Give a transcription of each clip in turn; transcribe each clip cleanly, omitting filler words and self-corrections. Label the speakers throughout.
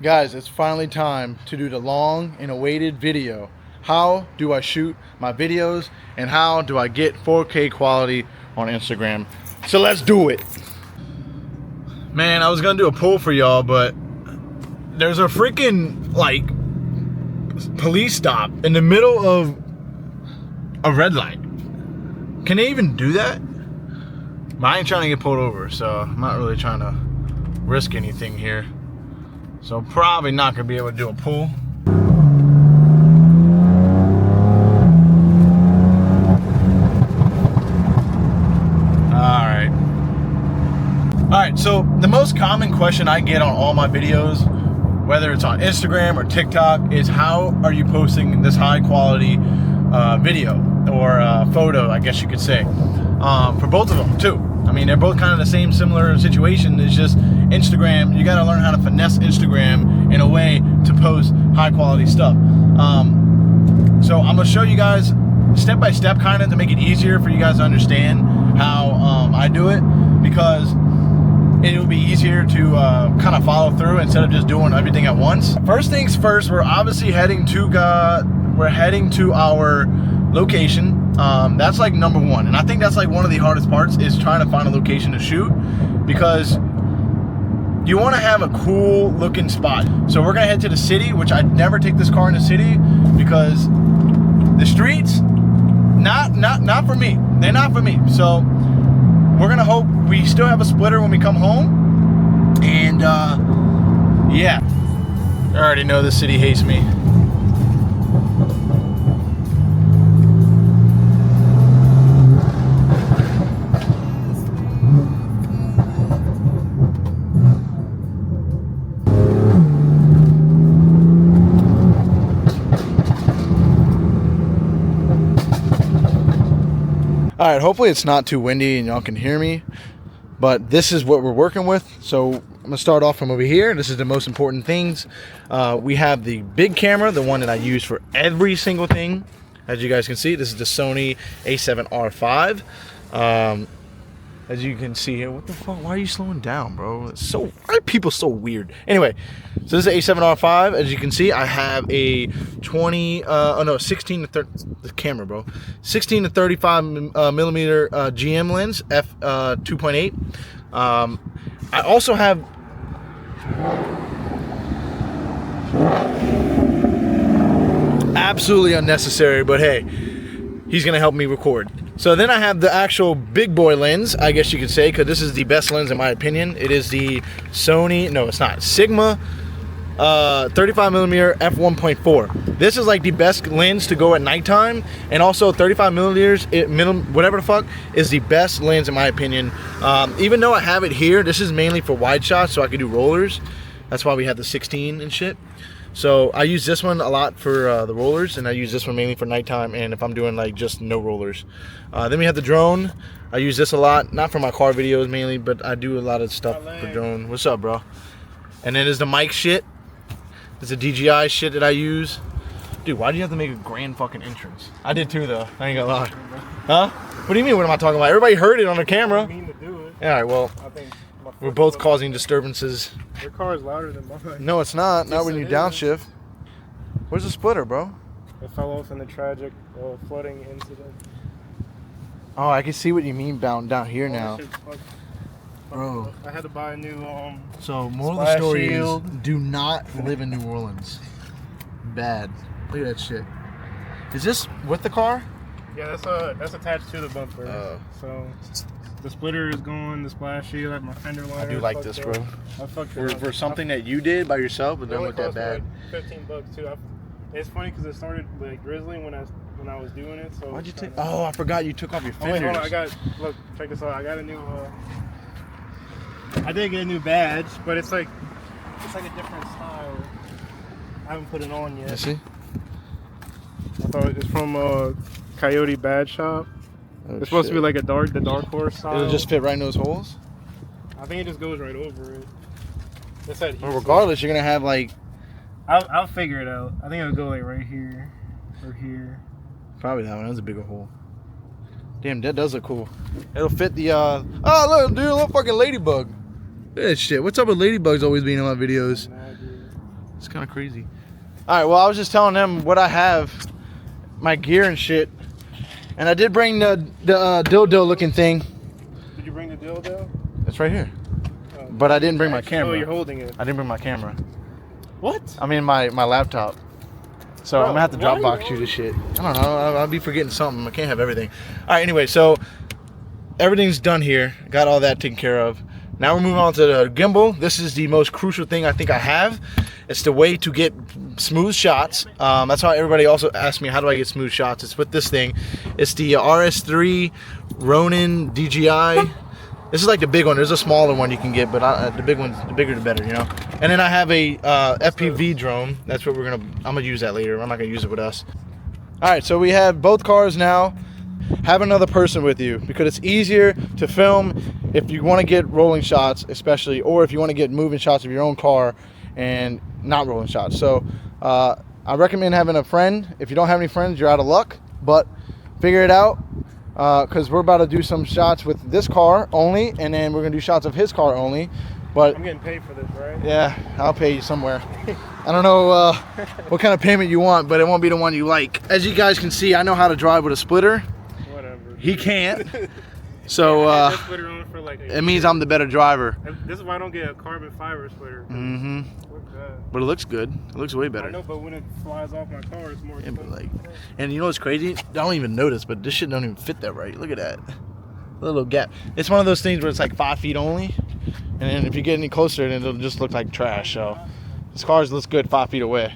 Speaker 1: Guys, it's finally time to do the long and awaited video. How do I shoot my videos and how do I get 4K quality on Instagram? So let's do it. Man, I was gonna do a poll for y'all, but there's a freaking like police stop in the middle of a red light. Can they even do that? I ain't trying to get pulled over, so I'm not really trying to risk anything here. So I'm probably not gonna be able to do a pull. Alright, so the most common question I get on all my videos, whether it's on Instagram or TikTok, is how are you posting this high quality video or photo, I guess you could say, for both of them too. I mean, they're both kind of the same similar situation. It's just Instagram, you got to learn how to finesse Instagram in a way to post high quality stuff. So I'm gonna show you guys step by step kind of to make it easier for you guys to understand how I do it, because it will be easier to kind of follow through instead of just doing everything at once. First things first, we're obviously heading to our location. That's like number one, and I think that's like one of the hardest parts, is trying to find a location to shoot, because you want to have a cool looking spot. So we're gonna head to the city, which I'd never take this car in the city because the streets, not for me. They're not for me. So we're gonna hope we still have a splitter when we come home, and yeah, I already know the city hates me. All right, hopefully it's not too windy and y'all can hear me, but this is what we're working with. So I'm gonna start off from over here. This is the most important things. We have the big camera, the one that I use for every single thing. As you guys can see, this is the Sony a7R5. As you can see here, what the fuck? Why are you slowing down, bro? It's so, why are people so weird? Anyway, so this is a7R5. As you can see, I have a 16 to 30, the camera, bro. 16 to 35 millimeter GM lens, f 2.8. I also have absolutely unnecessary, but hey, he's gonna help me record. So then I have the actual big boy lens, I guess you could say, because this is the best lens in my opinion. It is the Sony, no it's not, Sigma 35 millimeter f1.4. This is like the best lens to go at nighttime, and also 35 millimeters, whatever the fuck, is the best lens in my opinion. Even though I have it here, this is mainly for wide shots, so I can do rollers. That's why we have the 16 and shit. So I use this one a lot for the rollers, and I use this one mainly for nighttime and if I'm doing like just no rollers. Then we have the drone. I use this a lot, not for my car videos mainly, but I do a lot of stuff for drone. What's up, bro? And then there's the mic shit. There's the DJI shit that I use. Dude, why do you have to make a grand fucking entrance? I did too though, I ain't gonna lie. Huh? What do you mean, what am I talking about? Everybody heard it on the camera.
Speaker 2: I didn't mean to do it.
Speaker 1: Alright, well, we're both causing disturbances.
Speaker 2: Your car is louder than mine.
Speaker 1: No, it's not. Not when you downshift. Where's the splitter, bro?
Speaker 2: It fell off in the tragic flooding incident.
Speaker 1: Oh, I can see what you mean down here now. Bro.
Speaker 2: I had to buy a new
Speaker 1: So, moral of the story is, do not live in New Orleans. Bad. Look at that shit. Is this with the car?
Speaker 2: Yeah, that's attached to the bumper. So the splitter is gone, the splash shield, I have my fender liner.
Speaker 1: I do like this, bro. For something that you did by yourself, but don't look that bad.
Speaker 2: Like $15 too. It's funny because it started like drizzling when I was doing it. So
Speaker 1: why'd you take? Oh, I forgot you took off your fenders.
Speaker 2: Oh, wait, hold on. Look, check this out. I got a new. I did get a new badge, but it's like a different style. I haven't put it on yet.
Speaker 1: You see?
Speaker 2: I thought it's from Coyote Badge Shop. Oh, it's supposed to be like the dark horse style.
Speaker 1: It'll just fit right in those holes?
Speaker 2: I think it just goes right over it.
Speaker 1: Well, regardless, you're gonna have like.
Speaker 2: I'll figure it out. I think it'll go like right here or here.
Speaker 1: Probably that one. That's a bigger hole. Damn, that does look cool. It'll fit the oh look, dude, a little fucking ladybug. Look at that shit. What's up with ladybugs always being in my videos? It's kind of crazy. All right, well, I was just telling them what I have, my gear and shit. And I did bring the dildo looking thing.
Speaker 2: Did you bring the dildo?
Speaker 1: It's right here. But I didn't bring my camera.
Speaker 2: Oh, you're holding it.
Speaker 1: I didn't bring my camera.
Speaker 2: What?
Speaker 1: I mean my laptop. So
Speaker 2: Bro,
Speaker 1: I'm gonna have to Dropbox you this shit. I don't know. I'll be forgetting something. I can't have everything. All right. Anyway, so everything's done here. Got all that taken care of. Now we're moving on to the gimbal. This is the most crucial thing I think I have. It's the way to get smooth shots. That's how everybody also asks me, how do I get smooth shots? It's with this thing. It's the RS3 Ronin DJI. This is like the big one. There's a smaller one you can get, but the big one's, the bigger the better, you know. And then I have a FPV drone. That's what I'm gonna use that later. I'm not gonna use it with us. All right, so we have both cars now. Have another person with you because it's easier to film if you want to get rolling shots, especially, or if you want to get moving shots of your own car and not rolling shots. So I recommend having a friend. If you don't have any friends, you're out of luck, but figure it out. Because we're about to do some shots with this car only, and then we're gonna do shots of his car only. But
Speaker 2: I'm getting paid for this, right?
Speaker 1: Yeah, I'll pay you somewhere. I don't know what kind of payment you want, but it won't be the one you like. As you guys can see, I know how to drive with a splitter.
Speaker 2: Whatever.
Speaker 1: He can't. So
Speaker 2: I had that splitter on for like
Speaker 1: it means I'm the better driver.
Speaker 2: This is why I don't get a carbon fiber splitter.
Speaker 1: Mm-hmm.
Speaker 2: Look bad.
Speaker 1: But it looks good. It looks way better.
Speaker 2: I know, but when it flies off my car, it's more
Speaker 1: Yeah,
Speaker 2: expensive.
Speaker 1: but like, and you know what's crazy? I don't even notice, but this shit don't even fit that right. Look at that. Little gap. It's one of those things where it's like 5 feet only, and then if you get any closer, then it'll just look like trash. So this car looks good 5 feet away.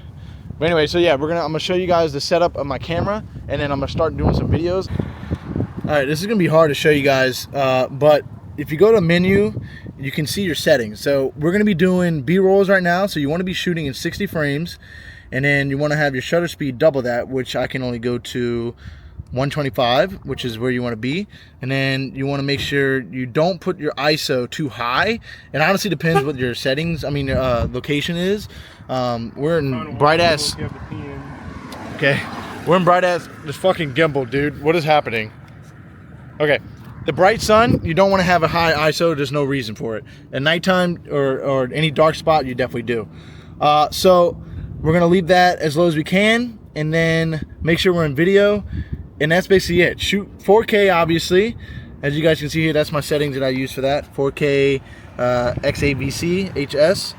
Speaker 1: But anyway, so yeah, I'm gonna show you guys the setup of my camera, and then I'm gonna start doing some videos. All right, this is gonna be hard to show you guys, but if you go to menu, you can see your settings. So we're gonna be doing B-rolls right now, so you wanna be shooting in 60 frames, and then you wanna have your shutter speed double that, which I can only go to 125, which is where you wanna be. And then you wanna make sure you don't put your ISO too high. It honestly depends what your settings, location is. We're in bright ass, okay, we're in bright ass, this fucking gimbal, dude. What is happening? Okay, the bright sun, you don't want to have a high ISO. There's no reason for it. At nighttime or any dark spot, you definitely do. So we're gonna leave that as low as we can, and then make sure we're in video, and that's basically it. Shoot 4K, obviously. As you guys can see here, that's my settings that I use for that. 4K XAVC HS.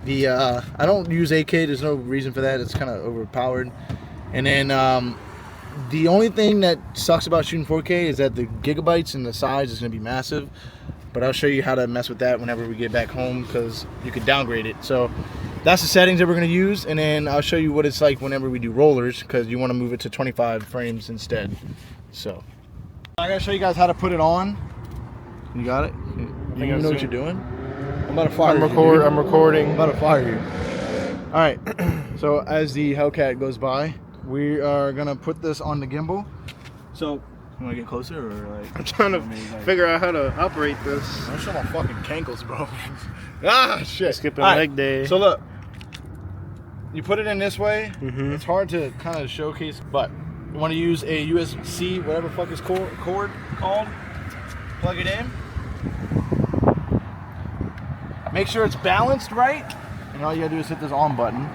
Speaker 1: I don't use 8K. There's no reason for that. It's kind of overpowered. And then the only thing that sucks about shooting 4K is that the gigabytes and the size is going to be massive, but I'll show you how to mess with that whenever we get back home, because you can downgrade it. So that's the settings that we're going to use, and then I'll show you what it's like whenever we do rollers, because you want to move it to 25 frames instead. So I got to show you guys how to put it on. You got it? You even know what you're doing? I'm about to fire you.
Speaker 2: I'm recording.
Speaker 1: I'm about to fire you. All right, so as the Hellcat goes by, we are gonna put this on the gimbal. So, you wanna get closer, or like?
Speaker 2: I'm trying to figure out how to operate this.
Speaker 1: I'll show my fucking cankles, bro. Ah, shit.
Speaker 2: Skipping leg day.
Speaker 1: So look, you put it in this way.
Speaker 2: Mm-hmm.
Speaker 1: It's hard to kind of showcase, but you want to use a USB, whatever the fuck is cord called. Plug it in. Make sure it's balanced right, and all you gotta do is hit this on button.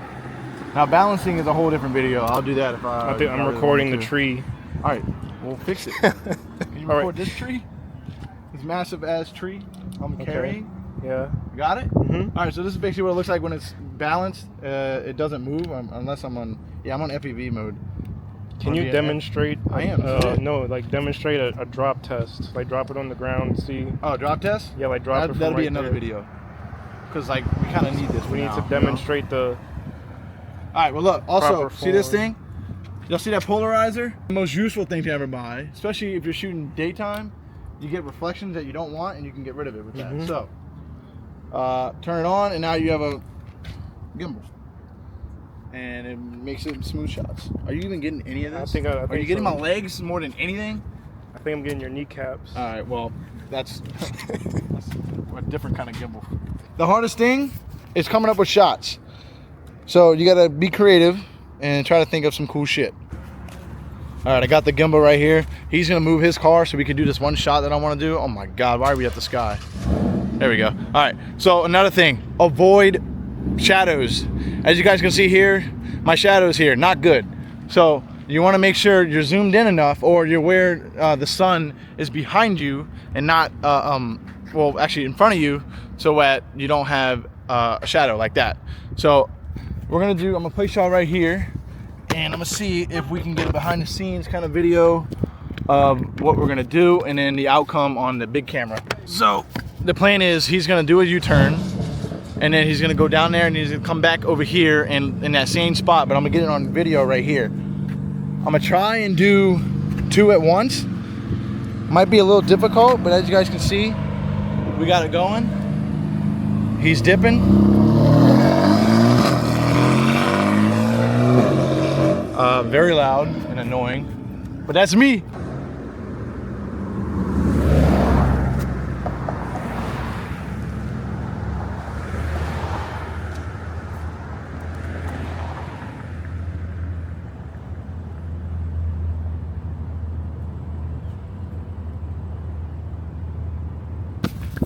Speaker 1: Now balancing is a whole different video. I'll do that if
Speaker 2: I think I'm recording the tree.
Speaker 1: All right, we'll fix it. Can you record
Speaker 2: right.
Speaker 1: this tree? This massive ass tree I'm carrying.
Speaker 2: Yeah.
Speaker 1: Got it?
Speaker 2: Mm-hmm.
Speaker 1: All right, so this is basically what it looks like when it's balanced. It doesn't move unless I'm on. Yeah, I'm on FPV mode.
Speaker 2: Can you demonstrate?
Speaker 1: I am.
Speaker 2: No, like demonstrate a drop test. Like drop it on the ground, see.
Speaker 1: Oh, drop test?
Speaker 2: Yeah, like drop it.
Speaker 1: That'll be
Speaker 2: right
Speaker 1: another
Speaker 2: there.
Speaker 1: video. Because like we kind of need this.
Speaker 2: We need to demonstrate the.
Speaker 1: All right, well look, also,
Speaker 2: proper
Speaker 1: see this
Speaker 2: form.
Speaker 1: thing? Y'all see that polarizer? The most useful thing to ever buy, especially if you're shooting daytime, you get reflections that you don't want, and you can get rid of it with that.
Speaker 2: Mm-hmm.
Speaker 1: So, turn it on, and now you have a gimbal. And it makes it smooth shots. Are you even getting any of this?
Speaker 2: I think
Speaker 1: Are you getting
Speaker 2: so.
Speaker 1: my legs more than anything?
Speaker 2: I think I'm getting your kneecaps.
Speaker 1: All right, well, that's a different kind of gimbal. The hardest thing is coming up with shots. So you gotta be creative and try to think of some cool shit. All right, I got the gimbal right here. He's gonna move his car so we can do this one shot that I wanna do. Oh my God, why are we at the sky? There we go. All right, so another thing, avoid shadows. As you guys can see here, my shadows here, not good. So you want to make sure you're zoomed in enough, or you're where the sun is behind you and not, well, actually in front of you, so that you don't have a shadow like that. So I'm gonna place y'all right here, and I'm gonna see if we can get a behind the scenes kind of video of what we're gonna do, and then the outcome on the big camera. So the plan is he's gonna do a U-turn, and then he's gonna go down there and he's gonna come back over here and in that same spot, but I'm gonna get it on video right here. I'm gonna try and do 2 at once. Might be a little difficult, but as you guys can see, we got it going. He's dipping. Very loud and annoying, but that's me.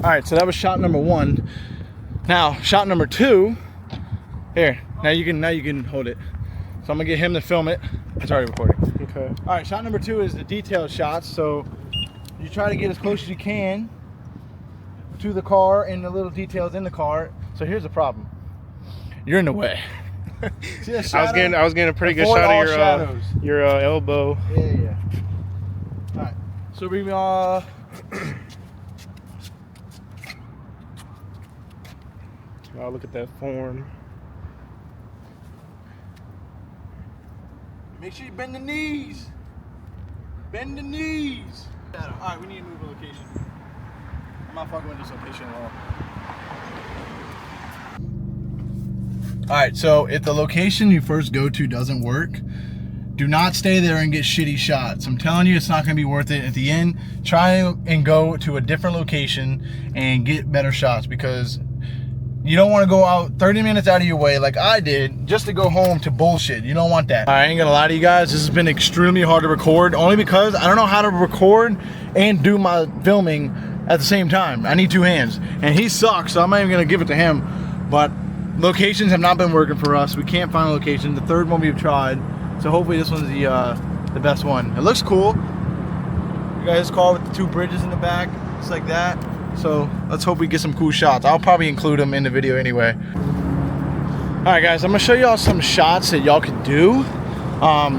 Speaker 1: All right, so that was shot number 1. Now, shot number 2. Here, now you can hold it. So I'm gonna get him to film it. It's already recording.
Speaker 2: Okay.
Speaker 1: All right, shot number 2 is the detailed shots. So you try to get as close as you can to the car and the little details in the car. So here's the problem. You're in the way. See that shadow?
Speaker 2: I was getting a pretty good
Speaker 1: Avoid
Speaker 2: shot
Speaker 1: all
Speaker 2: of your elbow.
Speaker 1: Yeah. All right. So we
Speaker 2: Oh, look at that form.
Speaker 1: make sure you bend the knees. Bend the knees. All right, we need to move a location. I'm not fucking with this location at all. All right, so if the location you first go to doesn't work, do not stay there and get shitty shots. I'm telling you, it's not gonna be worth it. At the end, try and go to a different location and get better shots, because you don't wanna go out 30 minutes out of your way like I did just to go home to bullshit. You don't want that. I ain't gonna lie to you guys, this has been extremely hard to record, only because I don't know how to record and do my filming at the same time. I need 2 hands, and he sucks, so I'm not even gonna give it to him. But locations have not been working for us. We can't find a location. The 3rd one we've tried, so hopefully this one's the best one. It looks cool. You guys car with the 2 bridges in the back, just like that. So let's hope we get some cool shots. I'll probably include them in the video anyway. All right, guys, I'm gonna show y'all some shots that y'all can do,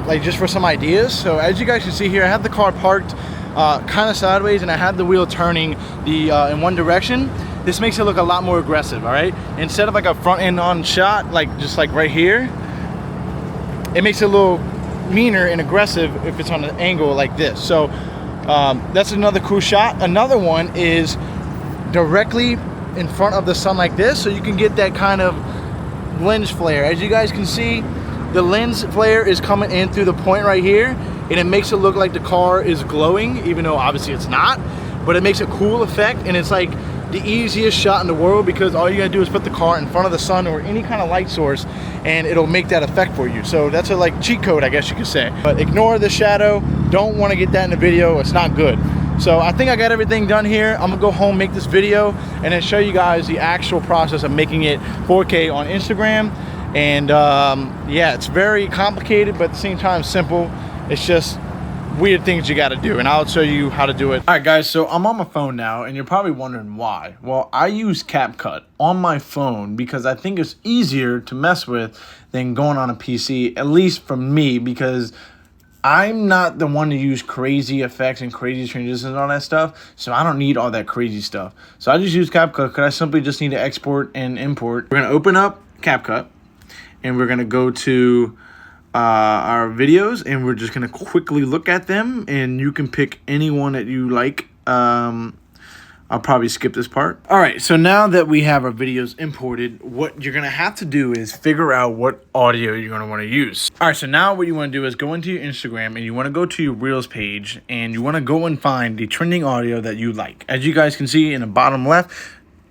Speaker 1: like just for some ideas. So as you guys can see here, I have the car parked kind of sideways, and I have the wheel turning in one direction. This makes it look a lot more aggressive, all right? Instead of like a front end on shot, like just like right here, it makes it a little meaner and aggressive if it's on an angle like this. So that's another cool shot. Another one is directly in front of the sun like this, so you can get that kind of lens flare. As you guys can see, the lens flare is coming in through the point right here, and it makes it look like the car is glowing, even though obviously it's not, but it makes a cool effect, and it's like the easiest shot in the world, because all you gotta do is put the car in front of the sun or any kind of light source, and it'll make that effect for you. So that's a like cheat code, I guess you could say. But ignore the shadow. Don't want to get that in the video. It's not good. So I think I got everything done here. I'm gonna go home, make this video, and then show you guys the actual process of making it 4K on Instagram. And yeah, it's very complicated, but at the same time simple. It's just weird things you got to do, and I'll show you how to do it. All right, guys, so I'm on my phone now, and you're probably wondering why. Well, I use CapCut on my phone because I think it's easier to mess with than going on a PC, at least for me, because I'm not the one to use crazy effects and crazy transitions and all that stuff, so I don't need all that crazy stuff. So I just use CapCut because I simply just need to export and import. We're going to open up CapCut, and we're going to go to our videos, and we're just gonna quickly look at them, and you can pick any one that you like. I'll probably skip this part. All right, so now that we have our videos imported, what you're gonna have to do is figure out what audio you're gonna wanna use. All right, so now what you wanna do is go into your Instagram, and you wanna go to your Reels page, and you wanna go and find the trending audio that you like. As you guys can see in the bottom left,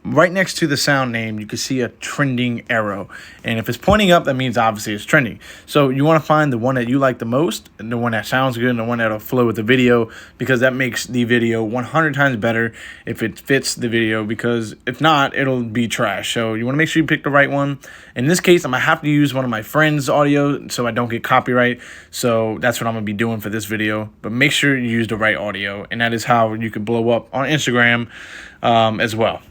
Speaker 1: right next to the sound name, you can see a trending arrow. And if it's pointing up, that means obviously it's trending. So you want to find the one that you like the most, and the one that sounds good, and the one that'll flow with the video, because that makes the video 100 times better if it fits the video, because if not, it'll be trash. So you want to make sure you pick the right one. In this case, I'm going to have to use one of my friend's audio so I don't get copyright. So that's what I'm going to be doing for this video. But make sure you use the right audio, and that is how you can blow up on Instagram as well.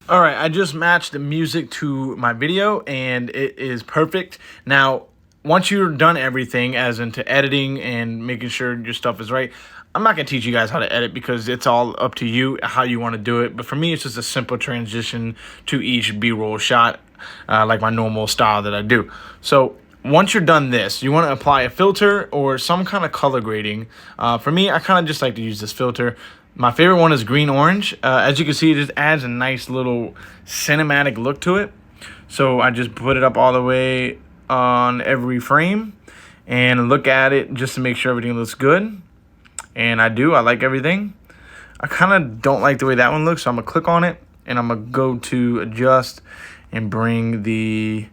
Speaker 1: All right, I just matched the music to my video, and it is perfect. Now, once you're done everything, as into editing and making sure your stuff is right, I'm not going to teach you guys how to edit because it's all up to you, how you want to do it. But for me, it's just a simple transition to each B-roll shot, like my normal style that I do. So once you're done this, you want to apply a filter or some kind of color grading. For me, I kind of just like to use this filter. My favorite one is green-orange. As you can see, it just adds a nice little cinematic look to it. So I just put it up all the way on every frame and look at it just to make sure everything looks good. And I like everything. I kind of don't like the way that one looks, so I'm going to click on it, and I'm going to go to adjust and bring the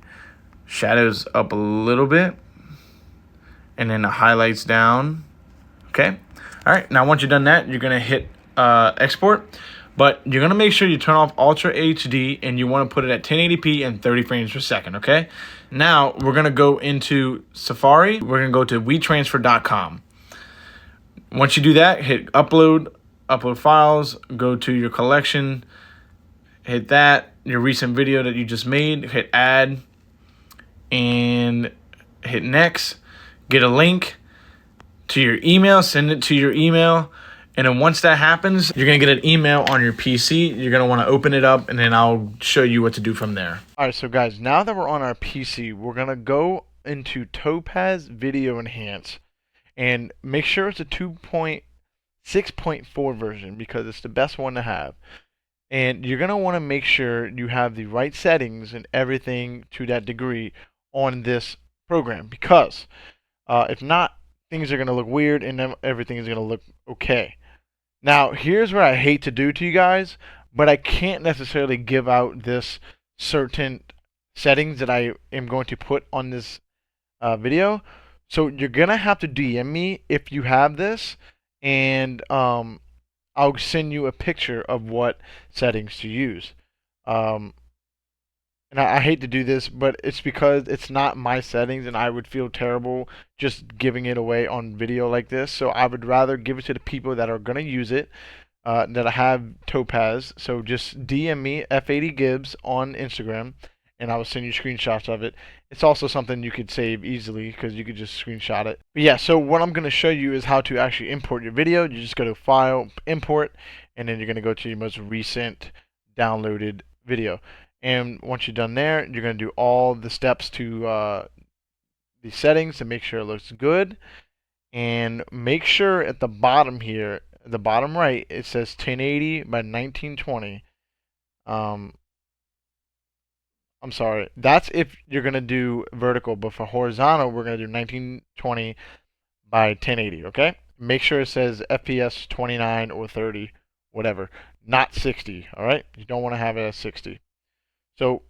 Speaker 1: shadows up a little bit, and then the highlights down. Okay. All right, now once you're done that, you're going to hit export, but you're going to make sure you turn off Ultra HD, and you want to put it at 1080p and 30 frames per second, okay? Now, we're going to go into Safari. We're going to go to WeTransfer.com. Once you do that, hit upload files, go to your collection, hit that, your recent video that you just made, hit add, and hit next. Get a link to your email, send it to your email, and then once that happens, you're going to get an email on your PC. You're going to want to open it up, and then I'll show you what to do from there. All right, so guys, now that we're on our PC, we're going to go into Topaz Video Enhance and make sure it's a 2.6.4 version because it's the best one to have. And you're going to want to make sure you have the right settings and everything to that degree on this program, because if not, things are going to look weird and then everything is going to look okay. Now, here's what I hate to do to you guys, but I can't necessarily give out this certain settings that I am going to put on this video. So you're going to have to DM me if you have this, and I'll send you a picture of what settings to use. And I hate to do this, but it's because it's not my settings, and I would feel terrible just giving it away on video like this. So I would rather give it to the people that are going to use it, that I have Topaz. So just DM me, F80Gibbs, on Instagram, and I will send you screenshots of it. It's also something you could save easily because you could just screenshot it. But yeah, so what I'm going to show you is how to actually import your video. You just go to File, Import, and then you're going to go to your most recent downloaded video. And once you're done there, you're going to do all the steps to the settings to make sure it looks good. And make sure at the bottom here, at the bottom right, it says 1080 by 1920. I'm sorry, that's if you're going to do vertical, but for horizontal, we're going to do 1920 by 1080, okay? Make sure it says FPS 29 or 30, whatever, not 60, all right? You don't want to have it at 60. So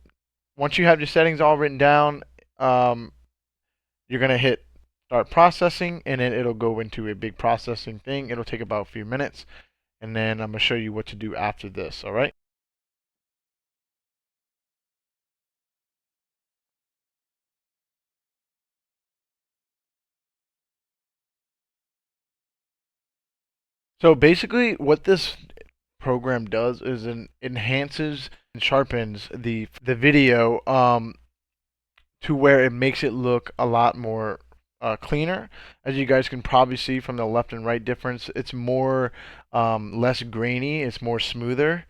Speaker 1: once you have your settings all written down, you're going to hit start processing, and then it'll go into a big processing thing. It'll take about a few minutes, and then I'm going to show you what to do after this, all right? So basically what this program does is it enhances and sharpens the video to where it makes it look a lot more cleaner. As you guys can probably see from the left and right difference, it's more less grainy, it's more smoother.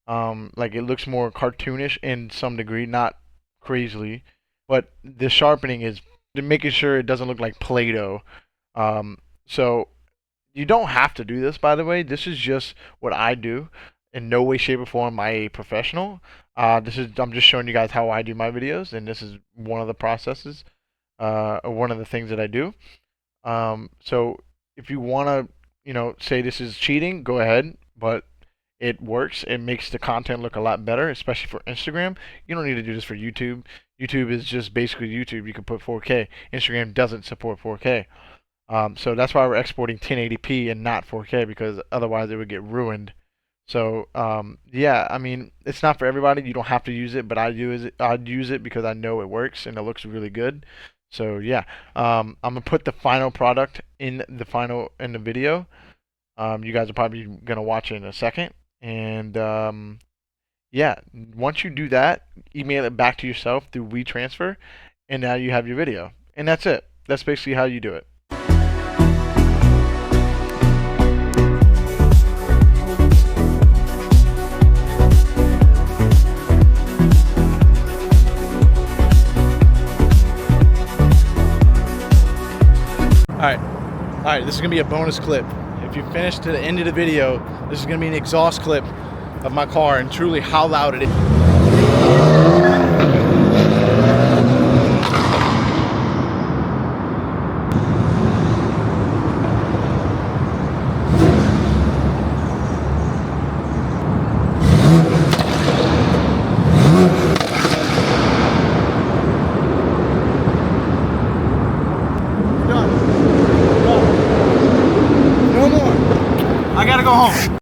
Speaker 1: Like it looks more cartoonish in some degree, not crazily, but the sharpening is making sure it doesn't look like Play-Doh. So you don't have to do this, by the way. This is just what I do. In no way, shape, or form am I a professional. I'm just showing you guys how I do my videos, and this is one of the processes, or one of the things that I do. So if you want to, say this is cheating, go ahead. But it works. It makes the content look a lot better, especially for Instagram. You don't need to do this for YouTube. YouTube is just basically YouTube. You can put 4K. Instagram doesn't support 4K. So that's why we're exporting 1080p and not 4K, because otherwise it would get ruined. So yeah, I mean, it's not for everybody. You don't have to use it, but I'd use it because I know it works and it looks really good. So yeah, I'm gonna put the final product in the video. You guys are probably gonna watch it in a second, and yeah, once you do that, email it back to yourself through WeTransfer, and now you have your video, and that's it. That's basically how you do it. All right, this is gonna be a bonus clip. If you finish to the end of the video, this is gonna be an exhaust clip of my car and truly how loud it is. Done. No more. I gotta go home.